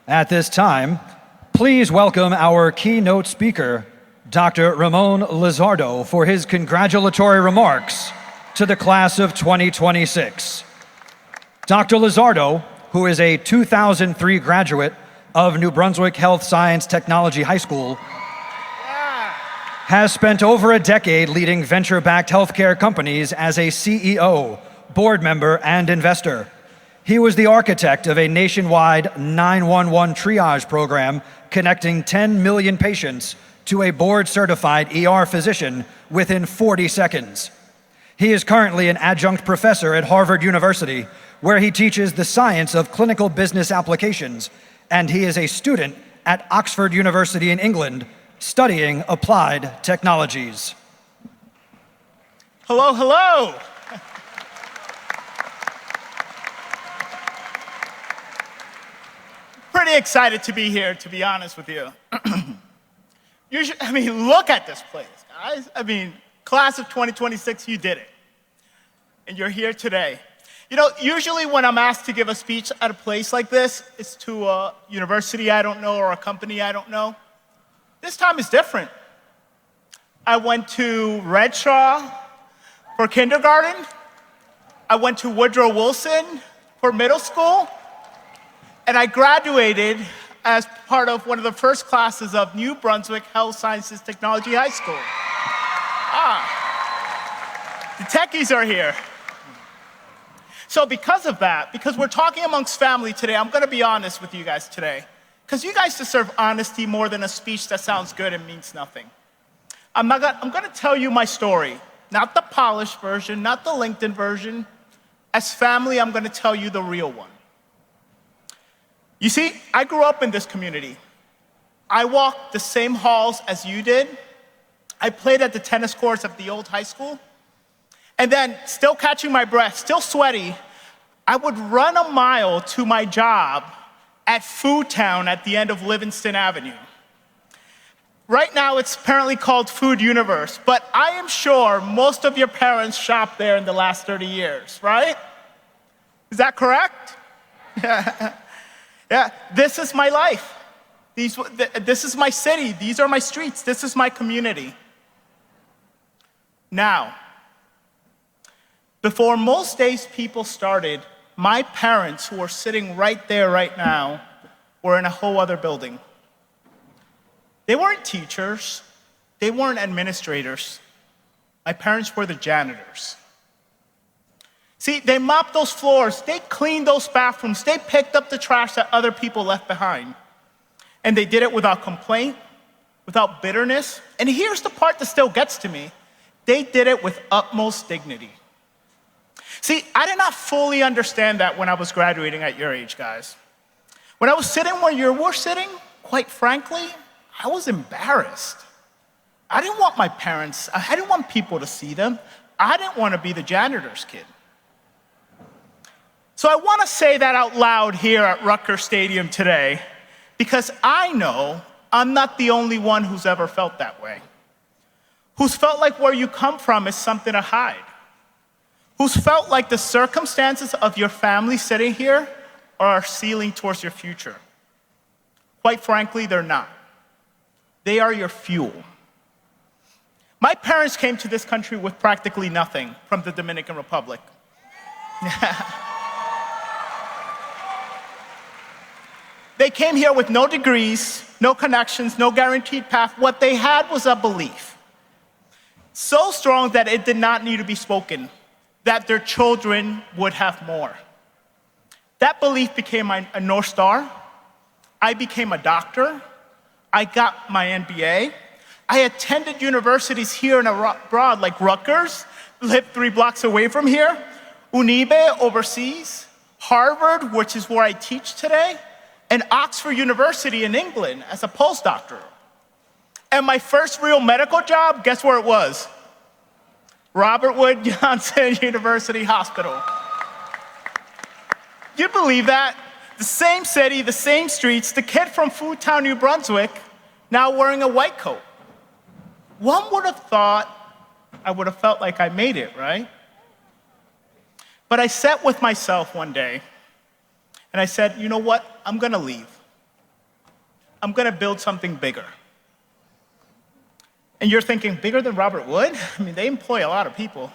At this time, please welcome our keynote speaker, Dr. Ramon Lizardo, for his congratulatory remarks to the class of 2026. Dr. Lizardo, who is a 2003 graduate of New Brunswick Health Science Technology High School, has spent over a decade leading venture-backed healthcare companies as a CEO, board member, and investor. He was the architect of a nationwide 911 triage program connecting 10 million patients to a board-certified ER physician within 40 seconds. He is currently an adjunct professor at Harvard University, where he teaches the science of clinical business applications, and he is a student at Oxford University in England, studying applied technologies. Hello, hello. Pretty excited to be here, to be honest with you. Look at this place, guys. Class of 2026, you did it. And you're here today. Usually when I'm asked to give a speech at a place like this, it's to a university I don't know or a company I don't know. This time is different. I went to Redshaw for kindergarten. I went to Woodrow Wilson for middle school. And I graduated as part of one of the first classes of New Brunswick Health Sciences Technology High School. The techies are here. So because of that, because we're talking amongst family today, I'm gonna be honest with you guys today. Because you guys deserve honesty more than a speech that sounds good and means nothing. I'm gonna tell you my story, not the polished version, not the LinkedIn version. As family, I'm gonna tell you the real one. You see, I grew up in this community. I walked the same halls as you did. I played at the tennis courts of the old high school. And then, still catching my breath, still sweaty, I would run a mile to my job at Food Town at the end of Livingston Avenue. Right now, it's apparently called Food Universe, but I am sure most of your parents shopped there in the last 30 years, right? Is that correct? Yeah, this is my life. This is my city. These are my streets. This is my community. Now, before most days people started, my parents, who are sitting right there right now, were in a whole other building. They weren't teachers. They weren't administrators. My parents were the janitors. See, they mopped those floors, they cleaned those bathrooms, they picked up the trash that other people left behind. And they did it without complaint, without bitterness. And here's the part that still gets to me. They did it with utmost dignity. See, I did not fully understand that when I was graduating at your age, guys. When I was sitting where you were sitting, quite frankly, I was embarrassed. I didn't want people to see them. I didn't want to be the janitor's kid. So I want to say that out loud here at Rutgers Stadium today, because I know I'm not the only one who's ever felt that way, who's felt like where you come from is something to hide, who's felt like the circumstances of your family sitting here are a ceiling towards your future. Quite frankly, they're not. They are your fuel. My parents came to this country with practically nothing from the Dominican Republic. They came here with no degrees, no connections, no guaranteed path. What they had was a belief, so strong that it did not need to be spoken, that their children would have more. That belief became a North Star. I became a doctor. I got my MBA. I attended universities here and abroad, like Rutgers, lived 3 blocks away from here, Unibe overseas, Harvard, which is where I teach today, and Oxford University in England as a postdoctoral. And my first real medical job, guess where it was? Robert Wood Johnson University Hospital. You believe that? The same city, the same streets, the kid from Food Town, New Brunswick, now wearing a white coat. One would have thought I would have felt like I made it, right? But I sat with myself one day, and I said, you know what? I'm gonna leave. I'm gonna build something bigger. And you're thinking, bigger than Robert Wood? I mean, they employ a lot of people.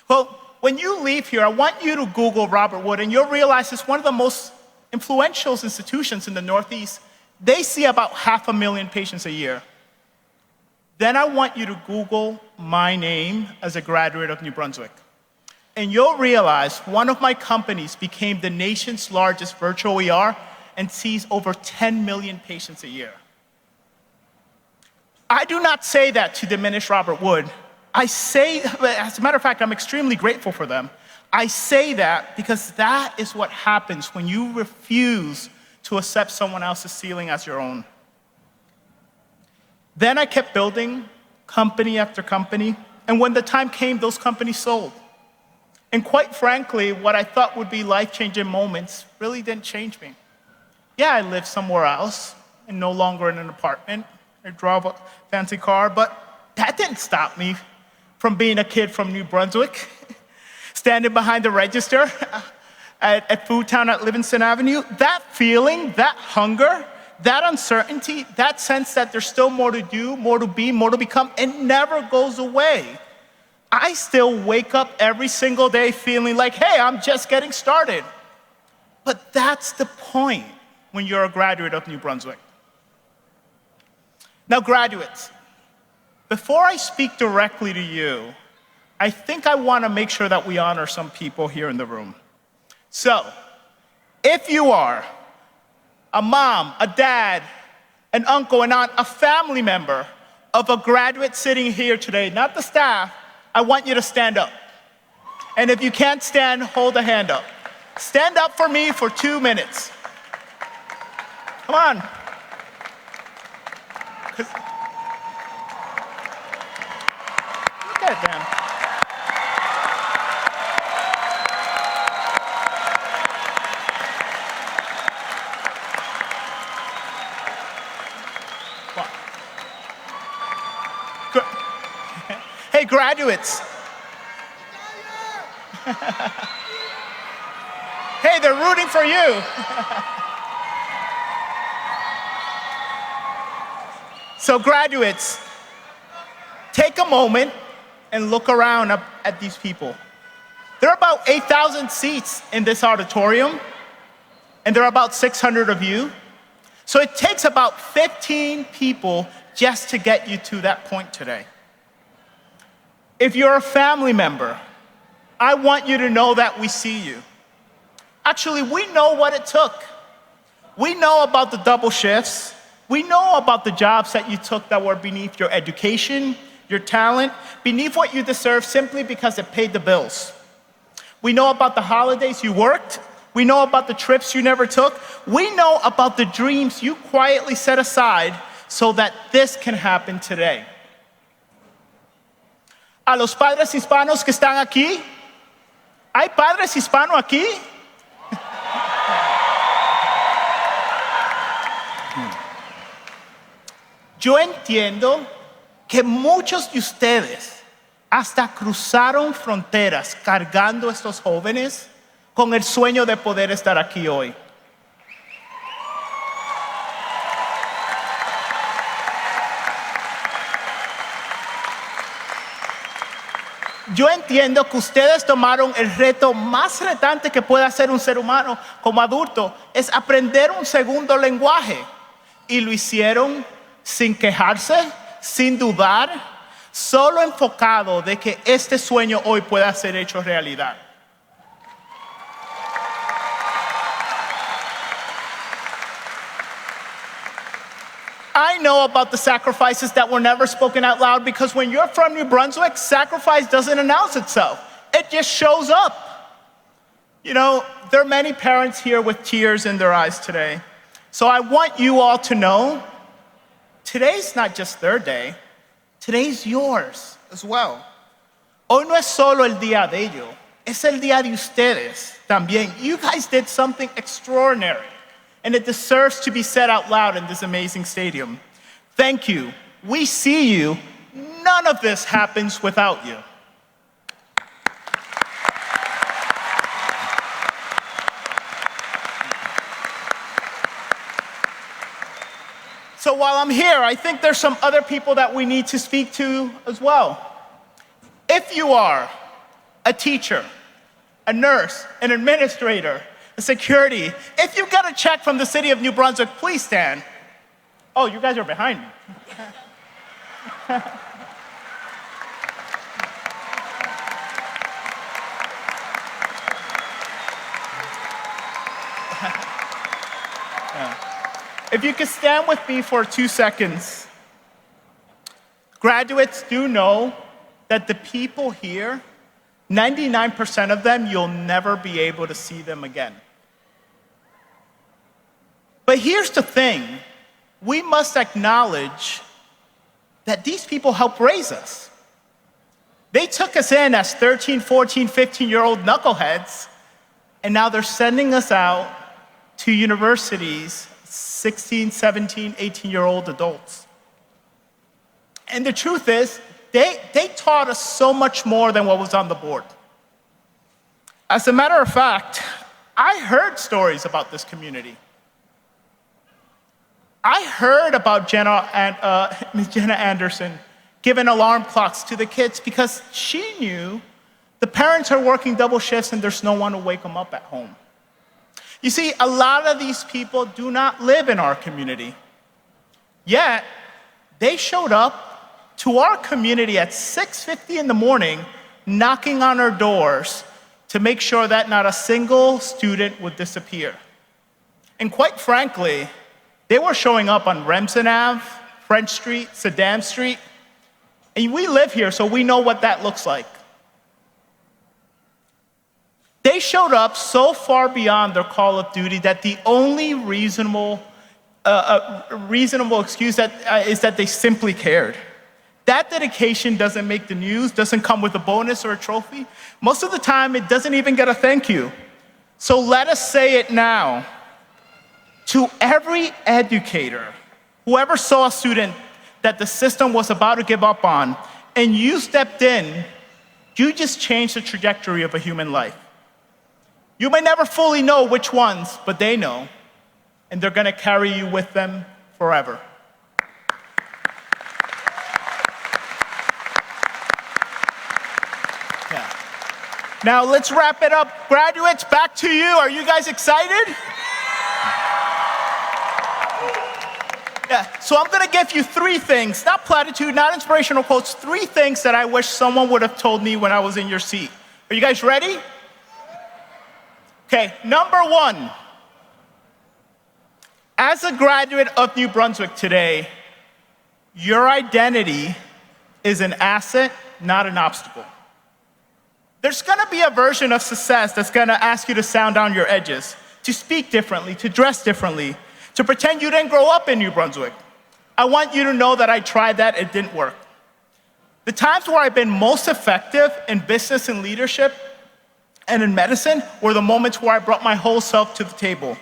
Well, when you leave here, I want you to Google Robert Wood, and you'll realize it's one of the most influential institutions in the Northeast. They see about 500,000 patients a year. Then I want you to Google my name as a graduate of New Brunswick. And you'll realize one of my companies became the nation's largest virtual ER and sees over 10 million patients a year. I do not say that to diminish Robert Wood. I say, as a matter of fact, I'm extremely grateful for them. I say that because that is what happens when you refuse to accept someone else's ceiling as your own. Then I kept building company after company, and when the time came, those companies sold. And quite frankly, what I thought would be life-changing moments really didn't change me. Yeah, I lived somewhere else and no longer in an apartment. I drove a fancy car, but that didn't stop me from being a kid from New Brunswick, standing behind the register at Food Town at Livingston Avenue. That feeling, that hunger, that uncertainty, that sense that there's still more to do, more to be, more to become, it never goes away. I still wake up every single day feeling like, hey, I'm just getting started. But that's the point when you're a graduate of New Brunswick. Now, graduates, before I speak directly to you, I think I want to make sure that we honor some people here in the room. So, if you are a mom, a dad, an uncle, an aunt, a family member of a graduate sitting here today, not the staff, I want you to stand up. And if you can't stand, hold a hand up. Stand up for me for 2 minutes. Come on. Look at them. Hey, graduates. Hey, they're rooting for you. So graduates, take a moment and look around at these people. There are about 8,000 seats in this auditorium, and there are about 600 of you. So it takes about 15 people just to get you to that point today. If you're a family member, I want you to know that we see you. Actually, we know what it took. We know about the double shifts. We know about the jobs that you took that were beneath your education, your talent, beneath what you deserve simply because it paid the bills. We know about the holidays you worked. We know about the trips you never took. We know about the dreams you quietly set aside so that this can happen today. A los padres hispanos que están aquí, ¿hay padres hispanos aquí? Yo entiendo que muchos de ustedes hasta cruzaron fronteras cargando a estos jóvenes con el sueño de poder estar aquí hoy. Yo entiendo que ustedes tomaron el reto más retante que puede hacer un ser humano como adulto, es aprender un segundo lenguaje. Y lo hicieron sin quejarse, sin dudar, solo enfocado de que este sueño hoy pueda ser hecho realidad. I know about the sacrifices that were never spoken out loud because when you're from New Brunswick, sacrifice doesn't announce itself. It just shows up. You know, there are many parents here with tears in their eyes today. So I want you all to know, today's not just their day, today's yours as well. Hoy no es solo el día de ellos, es el día de ustedes también. You guys did something extraordinary, and it deserves to be said out loud in this amazing stadium. Thank you. We see you. None of this happens without you. So while I'm here, I think there's some other people that we need to speak to as well. If you are a teacher, a nurse, an administrator, a security, if you get a check from the city of New Brunswick, please stand. Oh, you guys are behind me. If you could stand with me for 2 seconds. Graduates, do know that the people here, 99% of them, you'll never be able to see them again. But here's the thing, we must acknowledge that these people helped raise us. They took us in as 13, 14, 15-year-old knuckleheads, and now they're sending us out to universities, 16, 17, 18-year-old adults. And the truth is, they taught us so much more than what was on the board. As a matter of fact, I heard stories about this community. I heard about Ms. Jenna Anderson giving alarm clocks to the kids because she knew the parents are working double shifts and there's no one to wake them up at home. You see, a lot of these people do not live in our community. Yet, they showed up to our community at 6:50 in the morning, knocking on our doors to make sure that not a single student would disappear. And quite frankly, they were showing up on Remsen Ave, French Street, Saddam Street. And we live here, so we know what that looks like. They showed up so far beyond their call of duty that the only reasonable excuse is that they simply cared. That dedication doesn't make the news, doesn't come with a bonus or a trophy. Most of the time, it doesn't even get a thank you. So let us say it now. To every educator, whoever saw a student that the system was about to give up on, and you stepped in, you just changed the trajectory of a human life. You may never fully know which ones, but they know, and they're gonna carry you with them forever. Yeah. Now let's wrap it up. Graduates, back to you. Are you guys excited? Yeah, so I'm gonna give you 3 things, not platitude, not inspirational quotes, 3 things that I wish someone would have told me when I was in your seat. Are you guys ready? Okay, number 1. As a graduate of New Brunswick today, your identity is an asset, not an obstacle. There's gonna be a version of success that's gonna ask you to sound down your edges, to speak differently, to dress differently, to pretend you didn't grow up in New Brunswick. I want you to know that I tried that, it didn't work. The times where I've been most effective in business and leadership and in medicine were the moments where I brought my whole self to the table.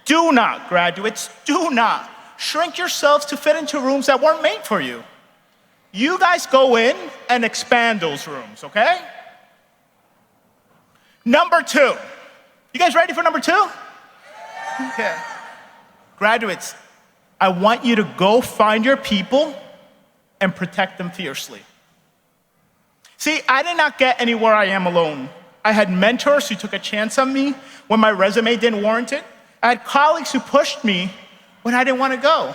Do not, graduates, do not shrink yourselves to fit into rooms that weren't made for you. You guys go in and expand those rooms, okay? Number 2. You guys ready for number 2? Yeah. Graduates, I want you to go find your people and protect them fiercely. See, I did not get anywhere I am alone. I had mentors who took a chance on me when my resume didn't warrant it. I had colleagues who pushed me when I didn't want to go.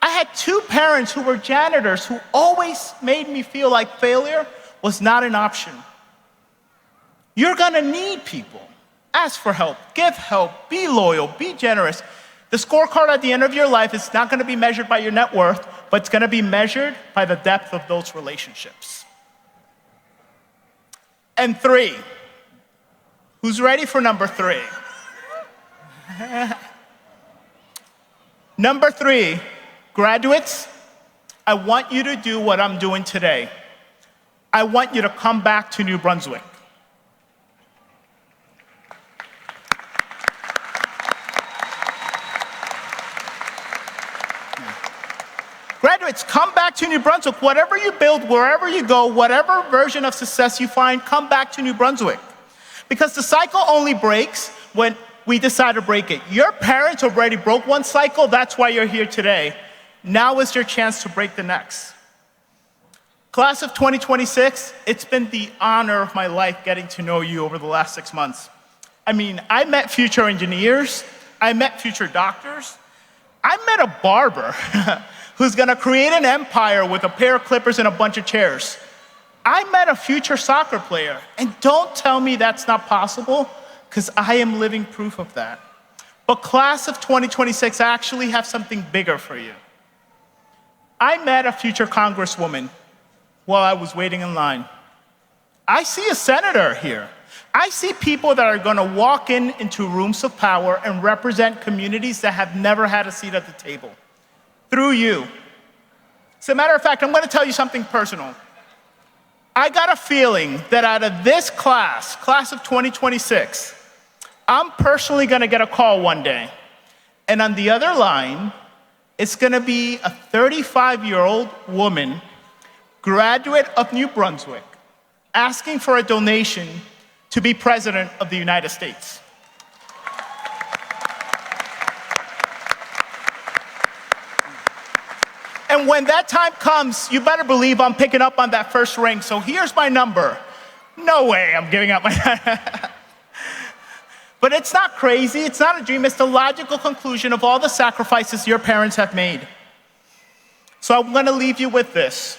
I had 2 parents who were janitors who always made me feel like failure was not an option. You're gonna need people. Ask for help, give help, be loyal, be generous. The scorecard at the end of your life is not gonna be measured by your net worth, but it's gonna be measured by the depth of those relationships. And 3, who's ready for number 3? Number 3, graduates, I want you to do what I'm doing today. I want you to come back to New Brunswick. Graduates, come back to New Brunswick. Whatever you build, wherever you go, whatever version of success you find, come back to New Brunswick. Because the cycle only breaks when we decide to break it. Your parents already broke one cycle, that's why you're here today. Now is your chance to break the necks. Class of 2026, it's been the honor of my life getting to know you over the last 6 months. I mean, I met future engineers, I met future doctors, I met a barber who's gonna create an empire with a pair of clippers and a bunch of chairs. I met a future soccer player, and don't tell me that's not possible, because I am living proof of that. But class of 2026, I actually have something bigger for you. I met a future congresswoman while I was waiting in line. I see a senator here. I see people that are gonna walk into rooms of power and represent communities that have never had a seat at the table, through you. As a matter of fact, I'm gonna tell you something personal. I got a feeling that out of this class of 2026, I'm personally gonna get a call one day, and on the other line, it's gonna be a 35-year-old woman, graduate of New Brunswick, asking for a donation to be president of the United States. And when that time comes, you better believe I'm picking up on that first ring. So here's my number. No way I'm giving up my But it's not crazy, it's not a dream, it's the logical conclusion of all the sacrifices your parents have made. So I'm gonna leave you with this.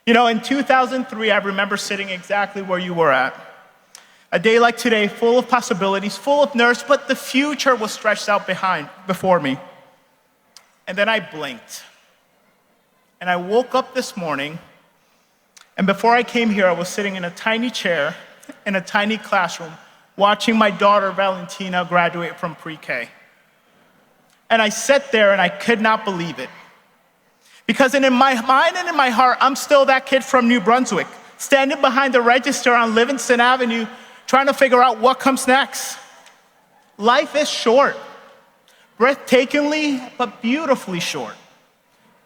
You know, in 2003, I remember sitting exactly where you were at. A day like today, full of possibilities, full of nerves, but the future was stretched out before me. And then I blinked. And I woke up this morning, and before I came here, I was sitting in a tiny chair in a tiny classroom, watching my daughter, Valentina, graduate from pre-K. And I sat there and I could not believe it. Because in my mind and in my heart, I'm still that kid from New Brunswick, standing behind the register on Livingston Avenue, trying to figure out what comes next. Life is short, breathtakingly but beautifully short.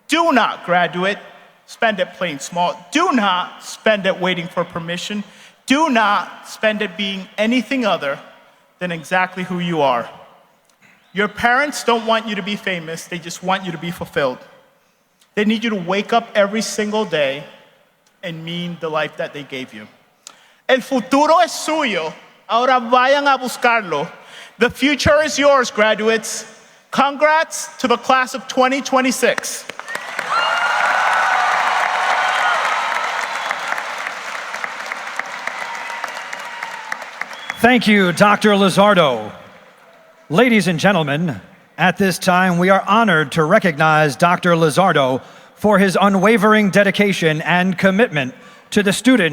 Do not, graduate, spend it playing small. Do not spend it waiting for permission. Do not spend it being anything other than exactly who you are. Your parents don't want you to be famous, they just want you to be fulfilled. They need you to wake up every single day and mean the life that they gave you. El futuro es suyo. Ahora vayan a buscarlo. The future is yours, graduates. Congrats to the class of 2026. Thank you, Dr. Lizardo. Ladies and gentlemen, at this time, we are honored to recognize Dr. Lizardo for his unwavering dedication and commitment to the students